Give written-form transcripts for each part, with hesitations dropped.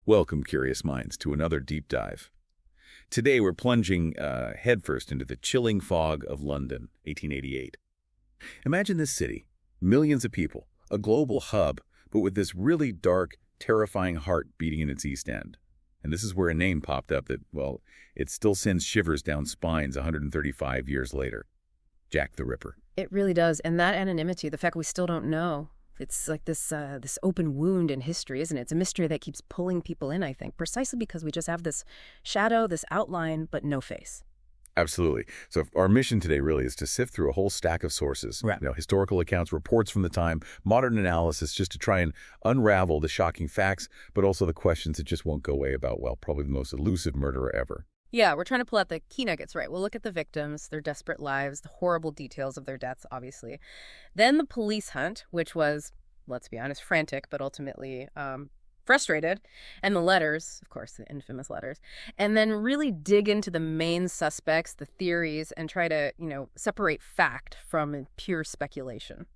Welcome, curious minds, to another deep dive. Today we're plunging headfirst into the chilling fog of London, 1888. Imagine this city, millions of people, a global hub, but with this really dark, terrifying heart beating in its east end. And this is where a name popped up that, well, it still sends shivers down spines 135 years later. Jack the Ripper. It really does. And that anonymity, the fact we still don't know, it's like this open wound in history, isn't it? It's a mystery that keeps pulling people in, I think, precisely because we just have this shadow, this outline, but no face. Absolutely. So our mission today really is to sift through a whole stack of sources, right. Historical accounts, reports from the time, modern analysis, just to try and unravel the shocking facts, but also the questions that just won't go away about, well, probably the most elusive murderer ever. Yeah, we're trying to pull out the key nuggets, right? We'll look at the victims, their desperate lives, the horrible details of their deaths, obviously. Then the police hunt, which was, let's be honest, frantic, but ultimately frustrated. And the letters, of course, the infamous letters. And then really dig into the main suspects, the theories, and try to, separate fact from pure speculation.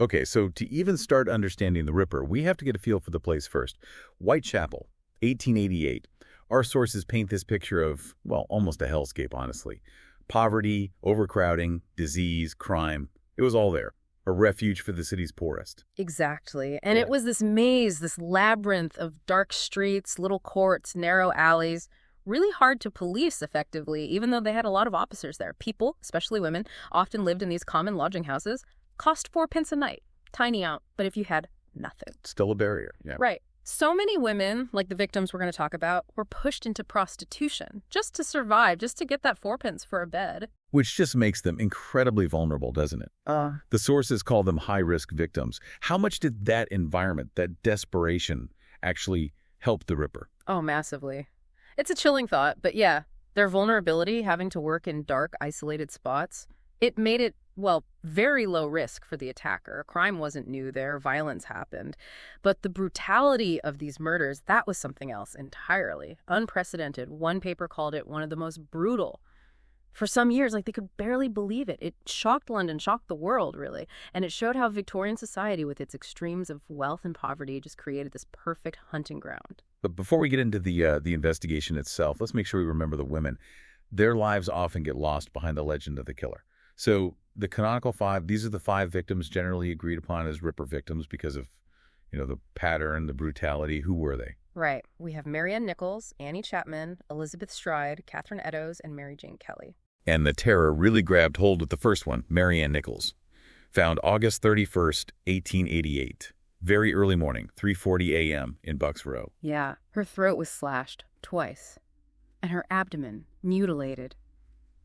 Okay, so to even start understanding the Ripper, we have to get a feel for the place first. Whitechapel, 1888. Our sources paint this picture of, well, almost a hellscape, honestly. Poverty, overcrowding, disease, crime. It was all there. A refuge for the city's poorest. Exactly. And It was this maze, this labyrinth of dark streets, little courts, narrow alleys, really hard to police effectively, even though they had a lot of officers there. People, especially women, often lived in these common lodging houses, cost 4 pence a night. Tiny out, but if you had nothing. Still a barrier, yeah. Right. So many women, like the victims we're going to talk about, were pushed into prostitution just to survive, just to get that 4 pence for a bed. Which just makes them incredibly vulnerable, doesn't it? The sources call them high-risk victims. How much did that environment, that desperation, actually help the Ripper? Oh, massively. It's a chilling thought, but yeah, their vulnerability, having to work in dark, isolated spots, it made it, well, very low risk for the attacker. Crime wasn't new there, violence happened. But the brutality of these murders, that was something else entirely. Unprecedented. One paper called it one of the most brutal. For some years, they could barely believe it. It shocked London, shocked the world, really. And it showed how Victorian society, with its extremes of wealth and poverty, just created this perfect hunting ground. But before we get into the investigation itself, let's make sure we remember the women. Their lives often get lost behind the legend of the killer. So the Canonical Five, these are the 5 victims generally agreed upon as Ripper victims because of, the pattern, the brutality. Who were they? Right. We have Ann Nichols, Annie Chapman, Elizabeth Stride, Catherine Eddowes, and Mary Jane Kelly. And the terror really grabbed hold with the first one, Ann Nichols. Found August 31st, 1888. Very early morning, 3:40 a.m. in Bucks Row. Yeah. Her throat was slashed twice. And her abdomen mutilated.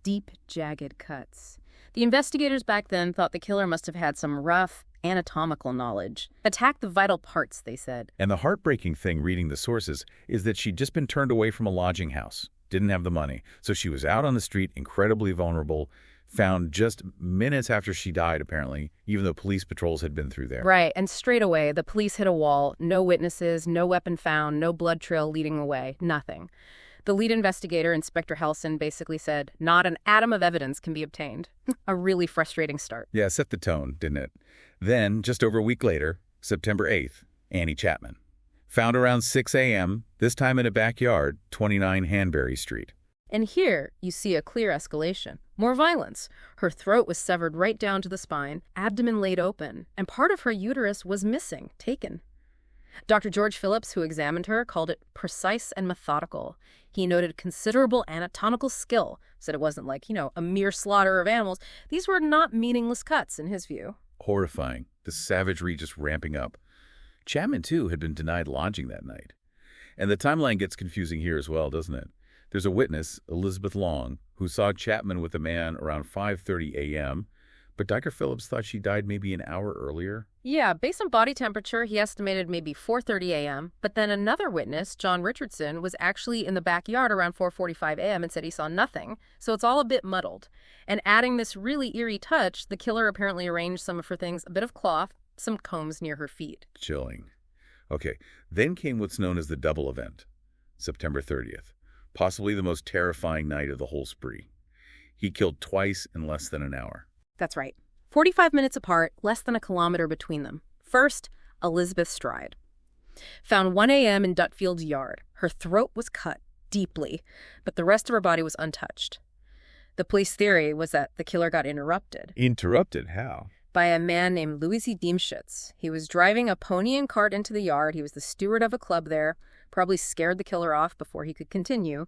Deep, jagged cuts. The investigators back then thought the killer must have had some rough anatomical knowledge. Attack the vital parts, they said. And the heartbreaking thing, reading the sources, is that she'd just been turned away from a lodging house. Didn't have the money. So she was out on the street, incredibly vulnerable, found just minutes after she died, apparently, even though police patrols had been through there. Right, and straight away, the police hit a wall. No witnesses, no weapon found, no blood trail leading away, nothing. The lead investigator, Inspector Helson, basically said, not an atom of evidence can be obtained. A really frustrating start. Yeah, set the tone, didn't it? Then, just over a week later, September 8th, Annie Chapman. Found around 6 a.m., this time in a backyard, 29 Hanbury Street. And here, you see a clear escalation. More violence. Her throat was severed right down to the spine, abdomen laid open, and part of her uterus was missing, taken. Dr. George Phillips, who examined her, called it precise and methodical. He noted considerable anatomical skill, said it wasn't like, a mere slaughter of animals. These were not meaningless cuts, in his view. Horrifying. The savagery just ramping up. Chapman, too, had been denied lodging that night. And the timeline gets confusing here as well, doesn't it? There's a witness, Elizabeth Long, who saw Chapman with a man around 5:30 a.m., but Dr. Phillips thought she died maybe an hour earlier. Yeah, based on body temperature, he estimated maybe 4:30 a.m., but then another witness, John Richardson, was actually in the backyard around 4:45 a.m. and said he saw nothing, so it's all a bit muddled. And adding this really eerie touch, the killer apparently arranged some of her things, a bit of cloth, some combs near her feet. Chilling. Okay, then came what's known as the double event, September 30th, possibly the most terrifying night of the whole spree. He killed twice in less than an hour. That's right. 45 minutes apart, less than a kilometer between them. First, Elizabeth Stride. Found 1 a.m. in Dutfield's yard. Her throat was cut deeply, but the rest of her body was untouched. The police theory was that the killer got interrupted. Interrupted? How? By a man named Louis Diemschutz. He was driving a pony and cart into the yard. He was the steward of a club there, probably scared the killer off before he could continue.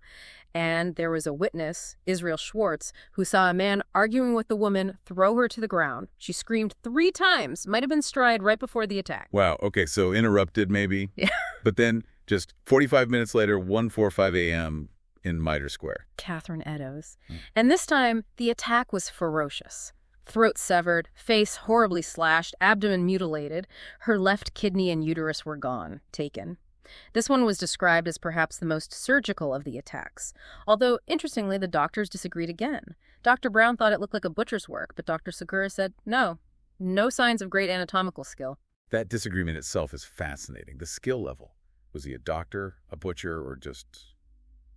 And there was a witness, Israel Schwartz, who saw a man arguing with the woman throw her to the ground. She screamed 3 times, might have been Stride right before the attack. Wow, okay, so interrupted maybe. Yeah. But then just 45 minutes later, 1:45 a.m. in Mitre Square. Catherine Eddowes. And this time, the attack was ferocious. Throat severed, face horribly slashed, abdomen mutilated. Her left kidney and uterus were gone, taken. This one was described as perhaps the most surgical of the attacks. Although, interestingly, the doctors disagreed again. Dr. Brown thought it looked like a butcher's work, but Dr. Segura said, no signs of great anatomical skill. That disagreement itself is fascinating. The skill level. Was he a doctor, a butcher, or just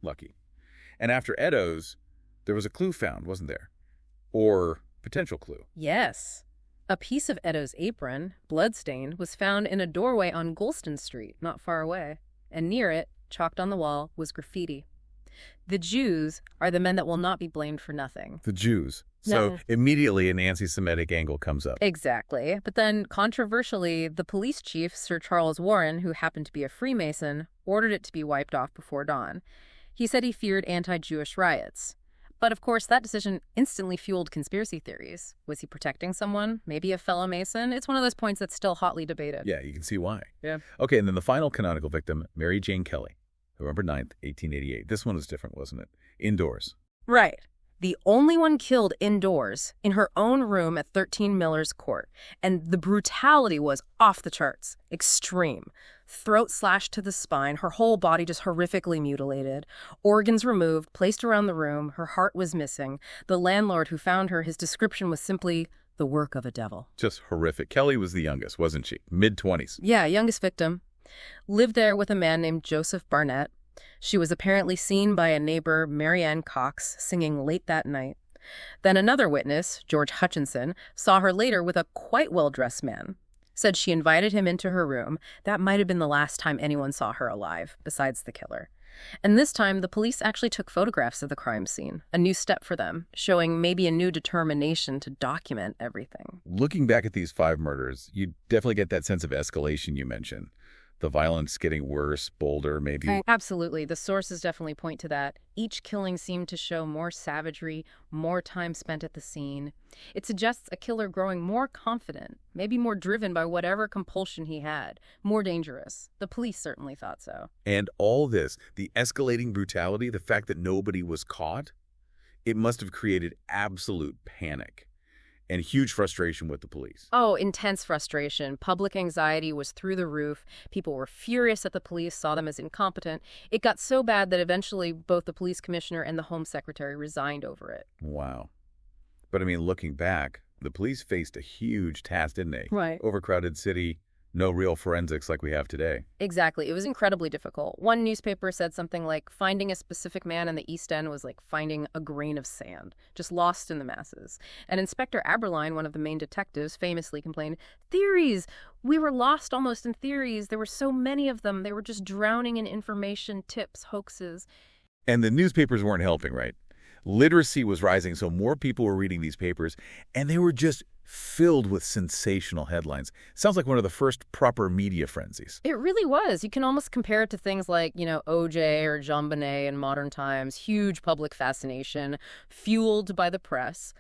lucky? And after Eddowes, there was a clue found, wasn't there? Or potential clue. Yes. A piece of Eddowes' apron, bloodstained, was found in a doorway on Golston Street, not far away. And near it, chalked on the wall, was graffiti. The Jews are the men that will not be blamed for nothing. The Jews. So immediately an anti-Semitic angle comes up. Exactly. But then, controversially, the police chief, Sir Charles Warren, who happened to be a Freemason, ordered it to be wiped off before dawn. He said he feared anti-Jewish riots. But of course, that decision instantly fueled conspiracy theories. Was he protecting someone? Maybe a fellow Mason? It's one of those points that's still hotly debated. Yeah, you can see why. Yeah. Okay, and then the final canonical victim, Mary Jane Kelly, November 9th, 1888. This one was different, wasn't it? Indoors. Right. The only one killed indoors, in her own room at 13 Miller's Court. And the brutality was off the charts. Extreme. Throat slashed to the spine, her whole body just horrifically mutilated. Organs removed, placed around the room, her heart was missing. The landlord who found her, his description was simply the work of a devil. Just horrific. Kelly was the youngest, wasn't she? Mid-20s. Yeah, youngest victim. Lived there with a man named Joseph Barnett. She was apparently seen by a neighbor, Mary Ann Cox, singing late that night. Then another witness, George Hutchinson, saw her later with a quite well-dressed man. Said she invited him into her room. That might have been the last time anyone saw her alive, besides the killer. And this time, the police actually took photographs of the crime scene, a new step for them, showing maybe a new determination to document everything. Looking back at these 5 murders, you definitely get that sense of escalation you mentioned. The violence getting worse, bolder, maybe. Absolutely. The sources definitely point to that. Each killing seemed to show more savagery, more time spent at the scene. It suggests a killer growing more confident, maybe more driven by whatever compulsion he had, more dangerous. The police certainly thought so. And all this, the escalating brutality, the fact that nobody was caught, it must have created absolute panic and huge frustration with the police. Oh, intense frustration. Public anxiety was through the roof. People were furious that the police saw them as incompetent. It got so bad that eventually both the police commissioner and the Home Secretary resigned over it. Wow. But I mean, looking back, the police faced a huge task, didn't they? Right. Overcrowded city, no real forensics like we have today. Exactly. It was incredibly difficult. One newspaper said something like finding a specific man in the East End was like finding a grain of sand, just lost in the masses. And Inspector Aberline, one of the main detectives, famously complained, "Theories! We were lost almost in theories. There were so many of them. They were just drowning in information, tips, hoaxes." And the newspapers weren't helping, right? Literacy was rising, so more people were reading these papers, and they were just filled with sensational headlines. Sounds like one of the first proper media frenzies. It really was. You can almost compare it to things like, OJ or Jean Bonnet in modern times. Huge public fascination, fueled by the press.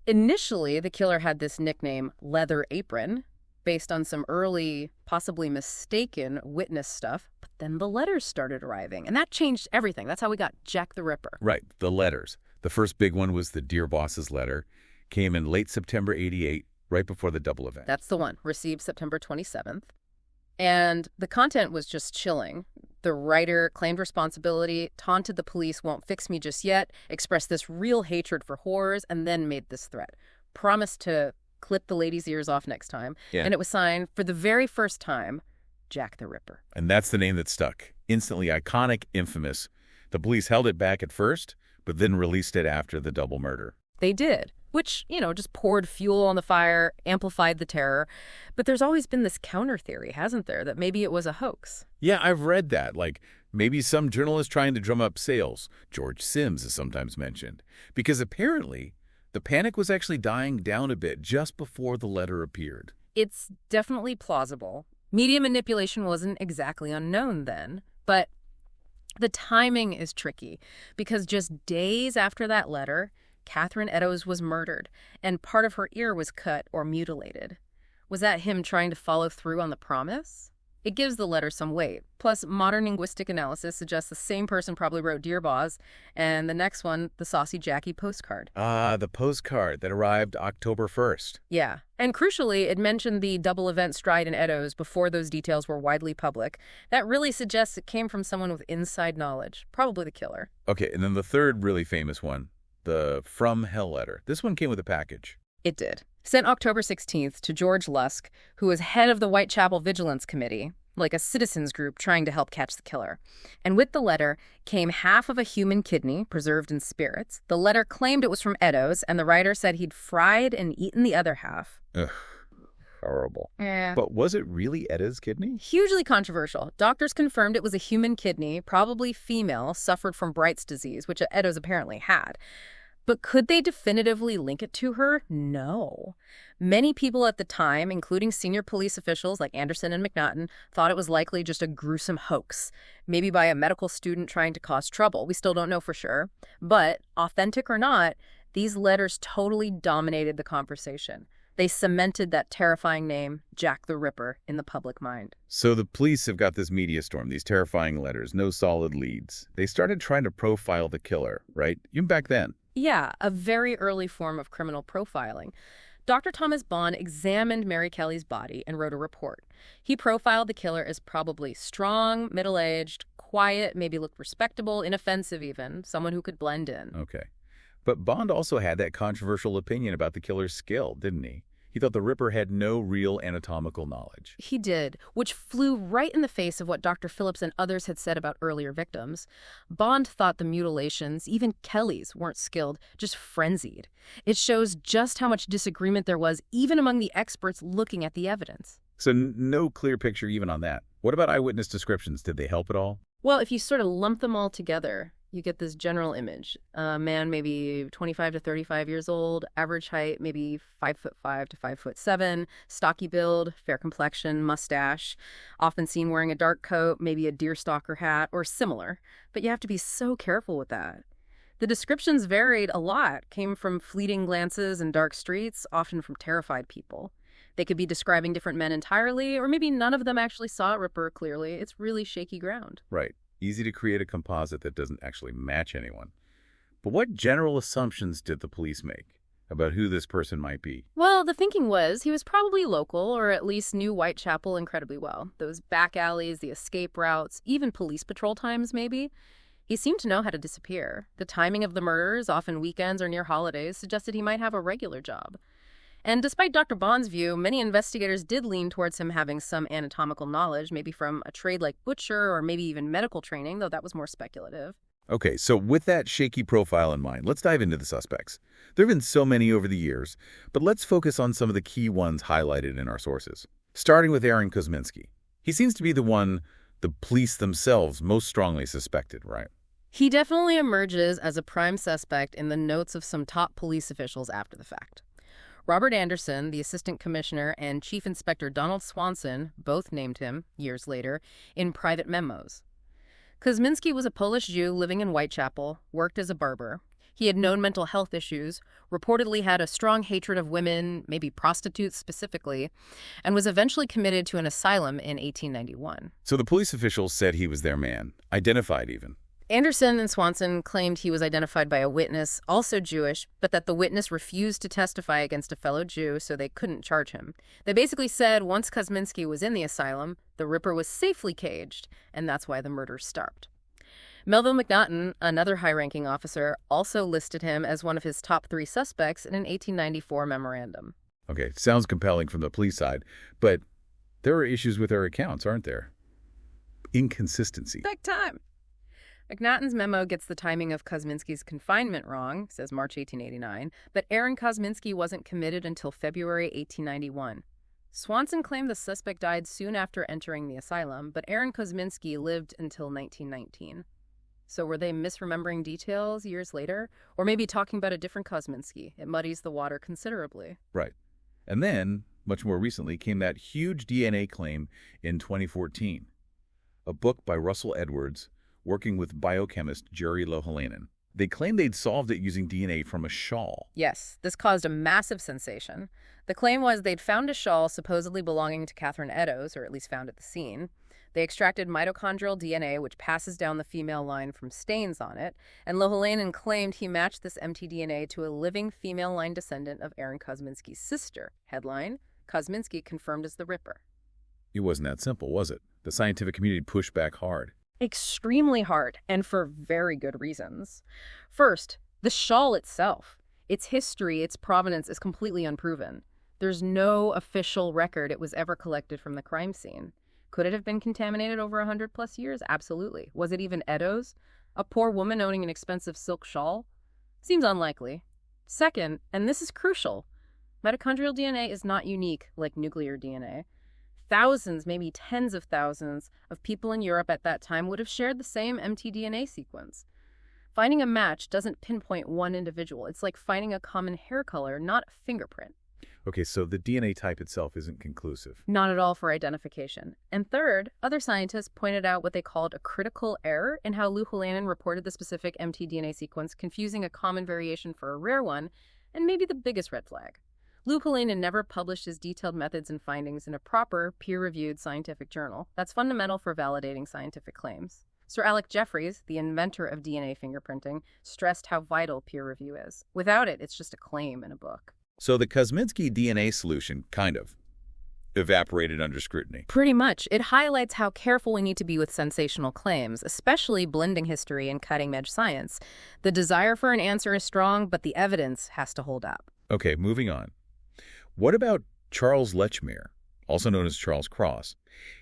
Initially, the killer had this nickname, Leather Apron, based on some early, possibly mistaken witness stuff. But then the letters started arriving, and that changed everything. That's how we got Jack the Ripper. Right, the letters. The first big one was the Dear Boss's letter. Came in late September 88, right before the double event. That's the one, received September 27th. And the content was just chilling. The writer claimed responsibility, taunted the police, won't fix me just yet, expressed this real hatred for horrors, and then made this threat. Promised to clip the lady's ears off next time. Yeah. And it was signed, for the very first time, Jack the Ripper. And that's the name that stuck. Instantly iconic, infamous. The police held it back at first, but then released it after the double murder. They did, which, just poured fuel on the fire, amplified the terror. But there's always been this counter theory, hasn't there, that maybe it was a hoax? Yeah, I've read that. Like, Maybe some journalist trying to drum up sales. George Sims is sometimes mentioned. Because apparently, the panic was actually dying down a bit just before the letter appeared. It's definitely plausible. Media manipulation wasn't exactly unknown then, but the timing is tricky because just days after that letter, Catherine Eddowes was murdered, and part of her ear was cut or mutilated. Was that him trying to follow through on the promise? It gives the letter some weight. Plus, modern linguistic analysis suggests the same person probably wrote Dear Boz, and the next one, the Saucy Jackie postcard. Ah, the postcard that arrived October 1st. Yeah. And crucially, it mentioned the double event stride in Eddowes before those details were widely public. That really suggests it came from someone with inside knowledge, probably the killer. Okay, and then the third really famous one, the From Hell letter. This one came with a package. It did. Sent October 16th to George Lusk, who was head of the Whitechapel Vigilance Committee, like a citizens group trying to help catch the killer. And with the letter came half of a human kidney preserved in spirits. The letter claimed it was from Eddowes, and the writer said he'd fried and eaten the other half. Ugh, horrible. Yeah. But was it really Eddowes' kidney? Hugely controversial. Doctors confirmed it was a human kidney, probably female, suffered from Bright's disease, which Eddowes apparently had. But could they definitively link it to her? No. Many people at the time, including senior police officials like Anderson and McNaughton, thought it was likely just a gruesome hoax, maybe by a medical student trying to cause trouble. We still don't know for sure. But, authentic or not, these letters totally dominated the conversation. They cemented that terrifying name, Jack the Ripper, in the public mind. So the police have got this media storm, these terrifying letters, no solid leads. They started trying to profile the killer, right? Even back then. Yeah, a very early form of criminal profiling. Dr. Thomas Bond examined Mary Kelly's body and wrote a report. He profiled the killer as probably strong, middle-aged, quiet, maybe looked respectable, inoffensive even, someone who could blend in. Okay. But Bond also had that controversial opinion about the killer's skill, didn't he? He thought the Ripper had no real anatomical knowledge. He did, which flew right in the face of what Dr. Phillips and others had said about earlier victims. Bond thought the mutilations, even Kelly's, weren't skilled, just frenzied. It shows just how much disagreement there was, even among the experts looking at the evidence. So no clear picture even on that. What about eyewitness descriptions? Did they help at all? Well, if you sort of lump them all together, you get this general image. A man maybe 25 to 35 years old, average height maybe 5'5" to 5'7", stocky build, fair complexion, mustache, often seen wearing a dark coat, maybe a deerstalker hat, or similar. But you have to be so careful with that. The descriptions varied a lot, came from fleeting glances and dark streets, often from terrified people. They could be describing different men entirely, or maybe none of them actually saw a Ripper clearly. It's really shaky ground. Right. Easy to create a composite that doesn't actually match anyone. But what general assumptions did the police make about who this person might be? Well, the thinking was he was probably local, or at least knew Whitechapel incredibly well. Those back alleys, the escape routes, even police patrol times maybe. He seemed to know how to disappear. The timing of the murders, often weekends or near holidays, suggested he might have a regular job. And despite Dr. Bond's view, many investigators did lean towards him having some anatomical knowledge, maybe from a trade like butcher or maybe even medical training, though that was more speculative. Okay, so with that shaky profile in mind, let's dive into the suspects. There have been so many over the years, but let's focus on some of the key ones highlighted in our sources. Starting with Aaron Kosminski. He seems to be the one the police themselves most strongly suspected, right? He definitely emerges as a prime suspect in the notes of some top police officials after the fact. Robert Anderson, the assistant commissioner, and Chief Inspector Donald Swanson both named him, years later, in private memos. Kosminski was a Polish Jew living in Whitechapel, worked as a barber. He had known mental health issues, reportedly had a strong hatred of women, maybe prostitutes specifically, and was eventually committed to an asylum in 1891. So the police officials said he was their man, identified even. Anderson and Swanson claimed he was identified by a witness, also Jewish, but that the witness refused to testify against a fellow Jew, so they couldn't charge him. They basically said once Kosminski was in the asylum, the Ripper was safely caged, and that's why the murder stopped. Melville McNaughton, another high-ranking officer, also listed him as one of his top 3 suspects in an 1894 memorandum. Okay, sounds compelling from the police side, but there are issues with their accounts, aren't there? Inconsistency. Back time. McNaughton's memo gets the timing of Kosminski's confinement wrong, says March 1889, but Aaron Kosminski wasn't committed until February 1891. Swanson claimed the suspect died soon after entering the asylum, but Aaron Kosminski lived until 1919. So were they misremembering details years later? Or maybe talking about a different Kosminski? It muddies the water considerably. Right. And then, much more recently, came that huge DNA claim in 2014. A book by Russell Edwards working with biochemist Jerry Lohelainen. They claimed they'd solved it using DNA from a shawl. Yes, this caused a massive sensation. The claim was they'd found a shawl supposedly belonging to Catherine Eddowes, or at least found at the scene. They extracted mitochondrial DNA, which passes down the female line from stains on it, and Lohelainen claimed he matched this mtDNA to a living female line descendant of Aaron Kosminski's sister. Headline, Kosminski confirmed as the Ripper. It wasn't that simple, was it? The scientific community pushed back hard. Extremely hard, and for very good reasons. First, the shawl itself. Its history, its provenance is completely unproven. There's no official record it was ever collected from the crime scene. Could it have been contaminated over 100+ years? Absolutely. Was it even Eddowes? A poor woman owning an expensive silk shawl? Seems unlikely. Second, and this is crucial, mitochondrial DNA is not unique like nuclear DNA. Thousands, maybe tens of thousands of people in Europe at that time would have shared the same mtDNA sequence. Finding a match doesn't pinpoint one individual. It's like finding a common hair color, not a fingerprint. Okay, so the DNA type itself isn't conclusive. Not at all for identification. And third, other scientists pointed out what they called a critical error in how Lohelainen reported the specific mtDNA sequence, confusing a common variation for a rare one, and maybe the biggest red flag. Lohelainen never published his detailed methods and findings in a proper, peer-reviewed scientific journal. That's fundamental for validating scientific claims. Sir Alec Jeffreys, the inventor of DNA fingerprinting, stressed how vital peer review is. Without it, it's just a claim in a book. So the Kosminski DNA solution, kind of, evaporated under scrutiny. Pretty much. It highlights how careful we need to be with sensational claims, especially blending history and cutting-edge science. The desire for an answer is strong, but the evidence has to hold up. Okay, moving on. What about Charles Lechmere, also known as Charles Cross?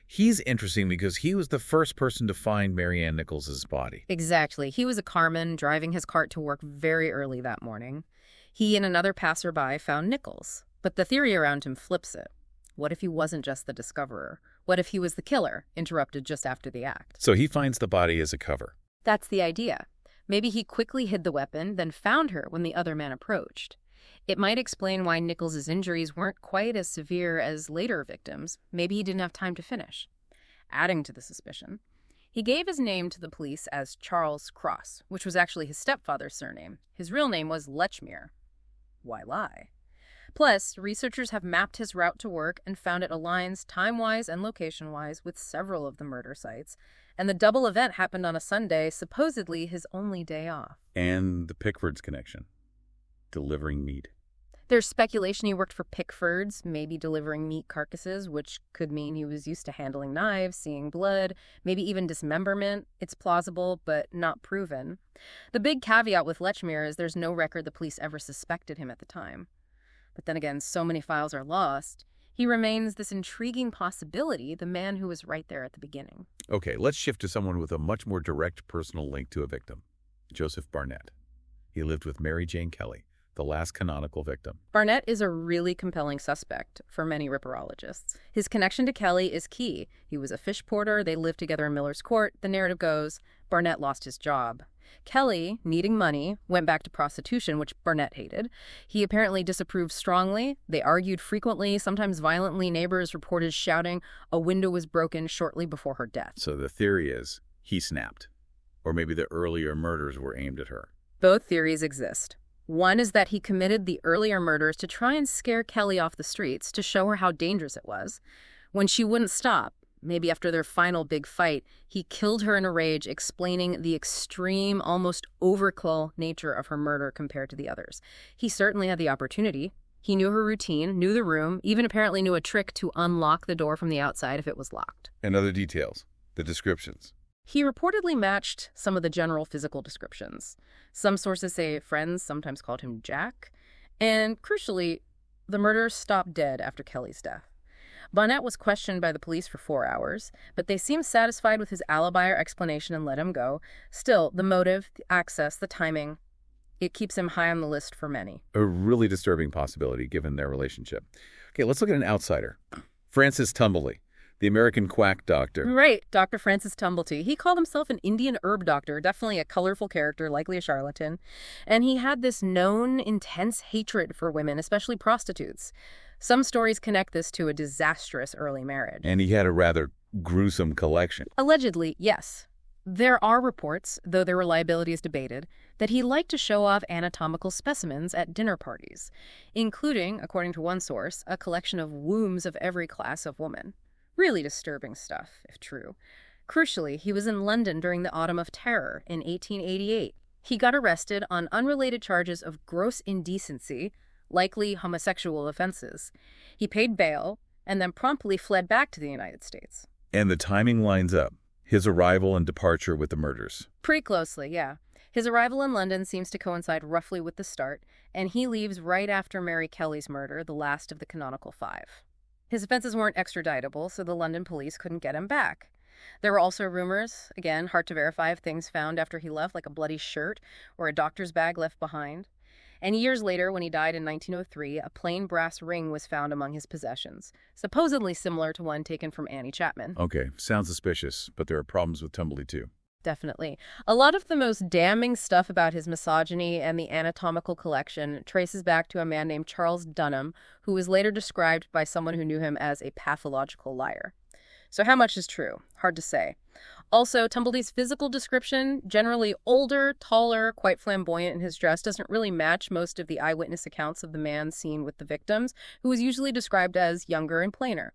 He's interesting because he was the first person to find Mary Ann Nichols' body. Exactly. He was a carman driving his cart to work very early that morning. He and another passerby found Nichols, but the theory around him flips it. What if he wasn't just the discoverer? What if he was the killer, interrupted just after the act? So he finds the body as a cover. That's the idea. Maybe he quickly hid the weapon, then found her when the other man approached. It might explain why Nichols' injuries weren't quite as severe as later victims. Maybe he didn't have time to finish. Adding to the suspicion, he gave his name to the police as Charles Cross, which was actually his stepfather's surname. His real name was Lechmere. Why lie? Plus, researchers have mapped his route to work and found it aligns time-wise and location-wise with several of the murder sites. And the double event happened on a Sunday, supposedly his only day off. And the Pickford's connection. Delivering meat. There's speculation he worked for Pickford's, maybe delivering meat carcasses, which could mean he was used to handling knives, seeing blood, maybe even dismemberment. It's plausible, but not proven. The big caveat with Lechmere is there's no record the police ever suspected him at the time. But then again, so many files are lost. He remains this intriguing possibility, the man who was right there at the beginning. Okay, let's shift to someone with a much more direct personal link to a victim. Joseph Barnett. He lived with Mary Jane Kelly, the last canonical victim. Barnett is a really compelling suspect for many ripperologists. His connection to Kelly is key. He was a fish porter. They lived together in Miller's Court. The narrative goes, Barnett lost his job. Kelly, needing money, went back to prostitution, which Barnett hated. He apparently disapproved strongly. They argued frequently, sometimes violently. Neighbors reported shouting a window was broken shortly before her death. So the theory is he snapped. Or maybe the earlier murders were aimed at her. Both theories exist. One is that he committed the earlier murders to try and scare Kelly off the streets, to show her how dangerous it was. When she wouldn't stop, maybe after their final big fight, he killed her in a rage, explaining the extreme, almost overkill nature of her murder compared to the others. He certainly had the opportunity. He knew her routine, knew the room, even apparently knew a trick to unlock the door from the outside if it was locked. And other details, the descriptions. He reportedly matched some of the general physical descriptions. Some sources say friends sometimes called him Jack. And crucially, the murderers stopped dead after Kelly's death. Barnett was questioned by the police for 4 hours, but they seemed satisfied with his alibi or explanation and let him go. Still, the motive, the access, the timing, it keeps him high on the list for many. A really disturbing possibility given their relationship. Okay, let's look at an outsider. Francis Tumblety, the American quack doctor. Right, Dr. Francis Tumblety. He called himself an Indian herb doctor, definitely a colorful character, likely a charlatan. And he had this known intense hatred for women, especially prostitutes. Some stories connect this to a disastrous early marriage. And he had a rather gruesome collection. Allegedly, yes. There are reports, though their reliability is debated, that he liked to show off anatomical specimens at dinner parties, including, according to one source, a collection of wombs of every class of woman. Really disturbing stuff, if true. Crucially, he was in London during the Autumn of Terror in 1888. He got arrested on unrelated charges of gross indecency, likely homosexual offenses. He paid bail and then promptly fled back to the United States. And the timing lines up. His arrival and departure with the murders. Pretty closely, yeah. His arrival in London seems to coincide roughly with the start, and he leaves right after Mary Kelly's murder, the last of the Canonical Five. His offenses weren't extraditable, so the London police couldn't get him back. There were also rumors, again, hard to verify, of things found after he left, like a bloody shirt or a doctor's bag left behind. And years later, when he died in 1903, a plain brass ring was found among his possessions, supposedly similar to one taken from Annie Chapman. Okay, sounds suspicious, but there are problems with Tumblety too. Definitely. A lot of the most damning stuff about his misogyny and the anatomical collection traces back to a man named Charles Dunham, who was later described by someone who knew him as a pathological liar. So how much is true? Hard to say. Also, Tumblety's physical description, generally older, taller, quite flamboyant in his dress, doesn't really match most of the eyewitness accounts of the man seen with the victims, who was usually described as younger and plainer.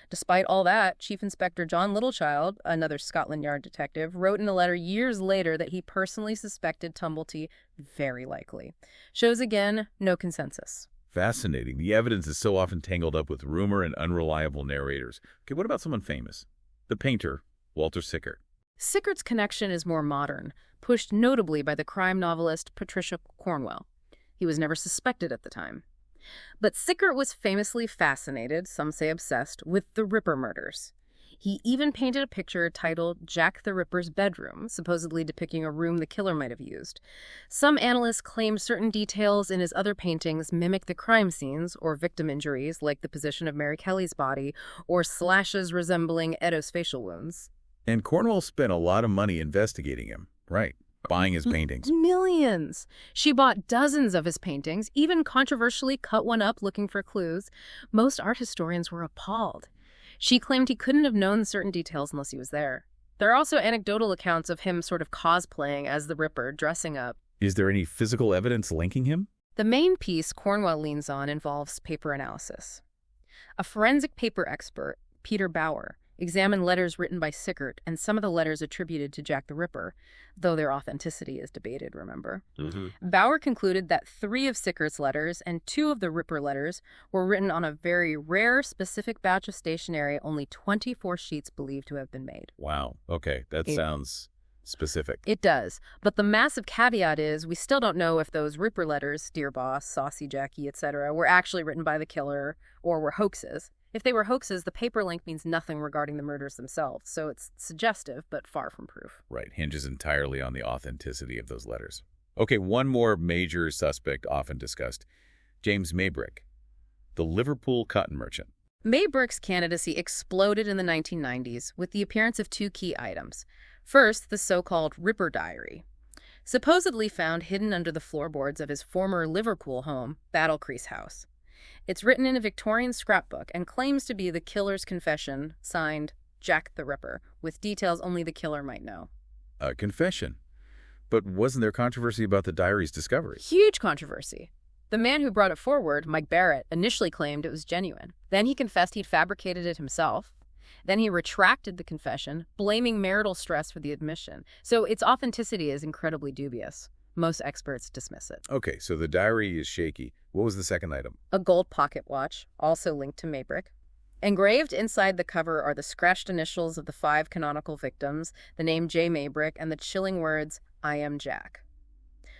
Despite all that, Chief Inspector John Littlechild, another Scotland Yard detective, wrote in a letter years later that he personally suspected Tumblety very likely. Shows again, no consensus. Fascinating. The evidence is so often tangled up with rumor and unreliable narrators. Okay, what about someone famous? The painter, Walter Sickert. Sickert's connection is more modern, pushed notably by the crime novelist Patricia Cornwell. He was never suspected at the time. But Sickert was famously fascinated, some say obsessed, with the Ripper murders. He even painted a picture titled Jack the Ripper's Bedroom, supposedly depicting a room the killer might have used. Some analysts claimed certain details in his other paintings mimic the crime scenes or victim injuries, like the position of Mary Kelly's body, or slashes resembling Eddowes facial wounds. And Cornwell spent a lot of money investigating him, right? Buying his paintings. Millions. She bought dozens of his paintings, even controversially cut one up looking for clues. Most art historians were appalled. She claimed he couldn't have known certain details unless he was there. There are also anecdotal accounts of him sort of cosplaying as the Ripper, dressing up. Is there any physical evidence linking him? The main piece Cornwell leans on involves paper analysis. A forensic paper expert, Peter Bauer, examined letters written by Sickert and some of the letters attributed to Jack the Ripper, though their authenticity is debated, remember. Bauer concluded that 3 of Sickert's letters and 2 of the Ripper letters were written on a very rare, specific batch of stationery, only 24 sheets believed to have been made. Wow. Okay, that sounds specific. It does. But the massive caveat is we still don't know if those Ripper letters, Dear Boss, Saucy Jackie, etc., were actually written by the killer or were hoaxes. If they were hoaxes, the paper link means nothing regarding the murders themselves, so it's suggestive, but far from proof. Right, hinges entirely on the authenticity of those letters. Okay, one more major suspect often discussed, James Maybrick, the Liverpool cotton merchant. Maybrick's candidacy exploded in the 1990s with the appearance of 2 key items. First, the so-called Ripper Diary, supposedly found hidden under the floorboards of his former Liverpool home, Battle Crease House. It's written in a Victorian scrapbook and claims to be the killer's confession, signed Jack the Ripper, with details only the killer might know. A confession. But wasn't there controversy about the diary's discovery? Huge controversy. The man who brought it forward, Mike Barrett, initially claimed it was genuine. Then he confessed he'd fabricated it himself. Then he retracted the confession, blaming marital stress for the admission. So its authenticity is incredibly dubious. Most experts dismiss it. Okay, so the diary is shaky. What was the second item? A gold pocket watch, also linked to Maybrick. Engraved inside the cover are the scratched initials of the 5 canonical victims, the name J. Maybrick, and the chilling words, I am Jack.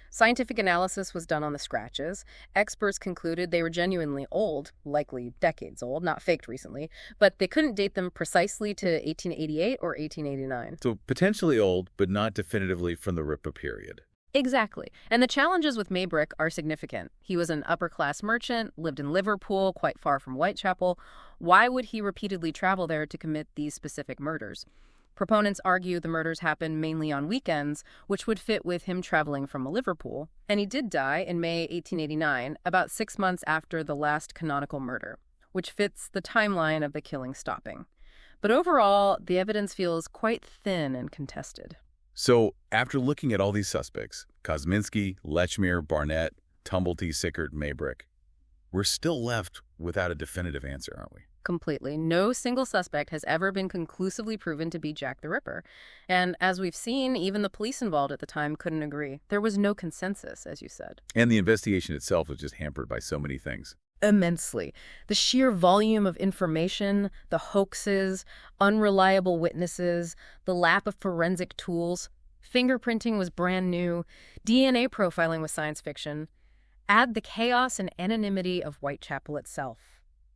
Scientific analysis was done on the scratches. Experts concluded they were genuinely old, likely decades old, not faked recently, but they couldn't date them precisely to 1888 or 1889. So potentially old, but not definitively from the Ripper period. Exactly. And the challenges with Maybrick are significant. He was an upper-class merchant, lived in Liverpool, quite far from Whitechapel. Why would he repeatedly travel there to commit these specific murders? Proponents argue the murders happened mainly on weekends, which would fit with him traveling from Liverpool. And he did die in May 1889, about 6 months after the last canonical murder, which fits the timeline of the killing stopping. But overall, the evidence feels quite thin and contested. So, after looking at all these suspects, Kosminski, Lechmere, Barnett, Tumblety, Sickert, Maybrick, we're still left without a definitive answer, aren't we? Completely. No single suspect has ever been conclusively proven to be Jack the Ripper. And as we've seen, even the police involved at the time couldn't agree. There was no consensus, as you said. And the investigation itself was just hampered by so many things. Immensely. The sheer volume of information, the hoaxes, unreliable witnesses, the lack of forensic tools. Fingerprinting was brand new. DNA profiling was science fiction. Add the chaos and anonymity of Whitechapel itself.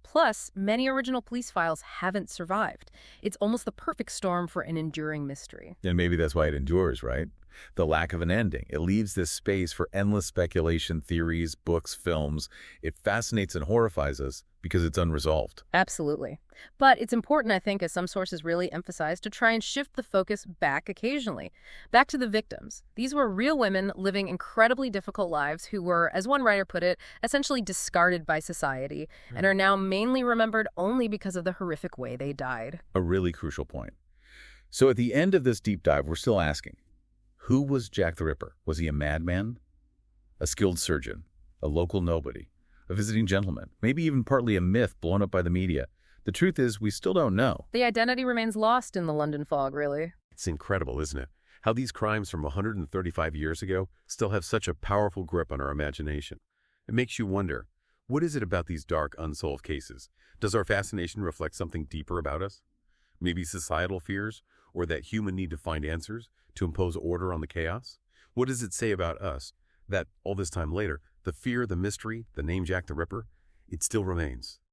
Plus, many original police files haven't survived. It's almost the perfect storm for an enduring mystery. And maybe that's why it endures, right? The lack of an ending. It leaves this space for endless speculation, theories, books, films. It fascinates and horrifies us because it's unresolved. Absolutely. But it's important, I think, as some sources really emphasize, to try and shift the focus back occasionally. Back to the victims. These were real women living incredibly difficult lives who were, as one writer put it, essentially discarded by society and are now mainly remembered only because of the horrific way they died. A really crucial point. So at the end of this deep dive, we're still asking, who was Jack the Ripper? Was he a madman? A skilled surgeon? A local nobody? A visiting gentleman? Maybe even partly a myth blown up by the media? The truth is, we still don't know. The identity remains lost in the London fog, really. It's incredible, isn't it? How these crimes from 135 years ago still have such a powerful grip on our imagination. It makes you wonder, what is it about these dark, unsolved cases? Does our fascination reflect something deeper about us? Maybe societal fears, or that human need to find answers, to impose order on the chaos? What does it say about us that, all this time later, the fear, the mystery, the name Jack the Ripper, it still remains?